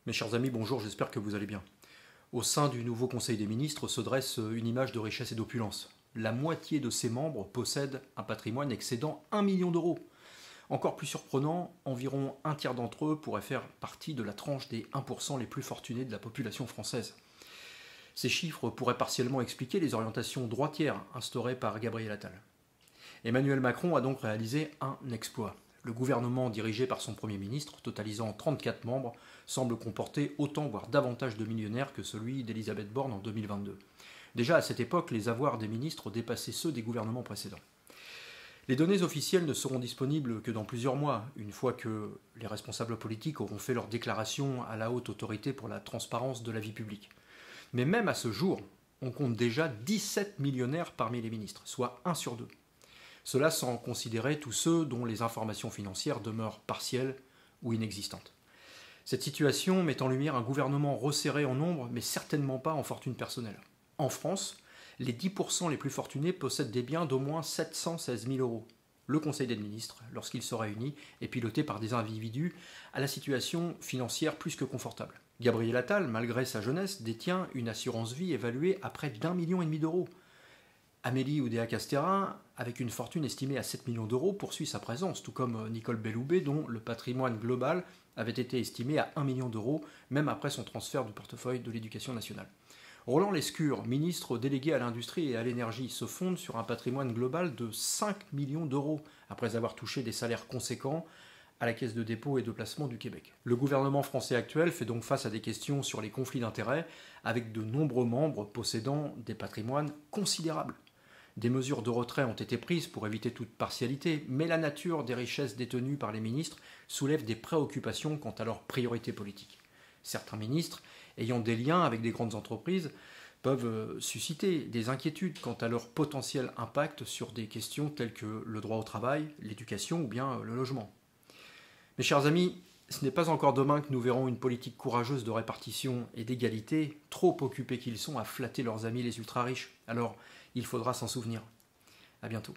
Mes chers amis, bonjour, j'espère que vous allez bien. Au sein du nouveau Conseil des ministres se dresse une image de richesse et d'opulence. La moitié de ses membres possèdent un patrimoine excédant 1 million d'euros. Encore plus surprenant, environ un tiers d'entre eux pourraient faire partie de la tranche des 1% les plus fortunés de la population française. Ces chiffres pourraient partiellement expliquer les orientations droitières instaurées par Gabriel Attal. Emmanuel Macron a donc réalisé un exploit. Le gouvernement dirigé par son Premier ministre, totalisant 34 membres, semble comporter autant voire davantage de millionnaires que celui d'Elisabeth Borne en 2022. Déjà à cette époque, les avoirs des ministres dépassaient ceux des gouvernements précédents. Les données officielles ne seront disponibles que dans plusieurs mois, une fois que les responsables politiques auront fait leur déclaration à la haute autorité pour la transparence de la vie publique. Mais même à ce jour, on compte déjà 17 millionnaires parmi les ministres, soit 1 sur 2. Cela sans considérer tous ceux dont les informations financières demeurent partielles ou inexistantes. Cette situation met en lumière un gouvernement resserré en nombre, mais certainement pas en fortune personnelle. En France, les 10% les plus fortunés possèdent des biens d'au moins 716 000 euros. Le Conseil des ministres, lorsqu'il se réunit, est piloté par des individus à la situation financière plus que confortable. Gabriel Attal, malgré sa jeunesse, détient une assurance vie évaluée à près d'1,5 million d'euros. Amélie Oudéa-Castéra, avec une fortune estimée à 7 millions d'euros, poursuit sa présence, tout comme Nicole Belloubet, dont le patrimoine global avait été estimé à 1 million d'euros, même après son transfert du portefeuille de l'Éducation nationale. Roland Lescure, ministre délégué à l'industrie et à l'énergie, se fonde sur un patrimoine global de 5 millions d'euros, après avoir touché des salaires conséquents à la Caisse de dépôt et de placement du Québec. Le gouvernement français actuel fait donc face à des questions sur les conflits d'intérêts, avec de nombreux membres possédant des patrimoines considérables. Des mesures de retrait ont été prises pour éviter toute partialité, mais la nature des richesses détenues par les ministres soulève des préoccupations quant à leurs priorités politiques. Certains ministres, ayant des liens avec des grandes entreprises, peuvent susciter des inquiétudes quant à leur potentiel impact sur des questions telles que le droit au travail, l'éducation ou bien le logement. Mes chers amis, ce n'est pas encore demain que nous verrons une politique courageuse de répartition et d'égalité, trop occupés qu'ils sont à flatter leurs amis les ultra-riches. Alors, il faudra s'en souvenir. À bientôt.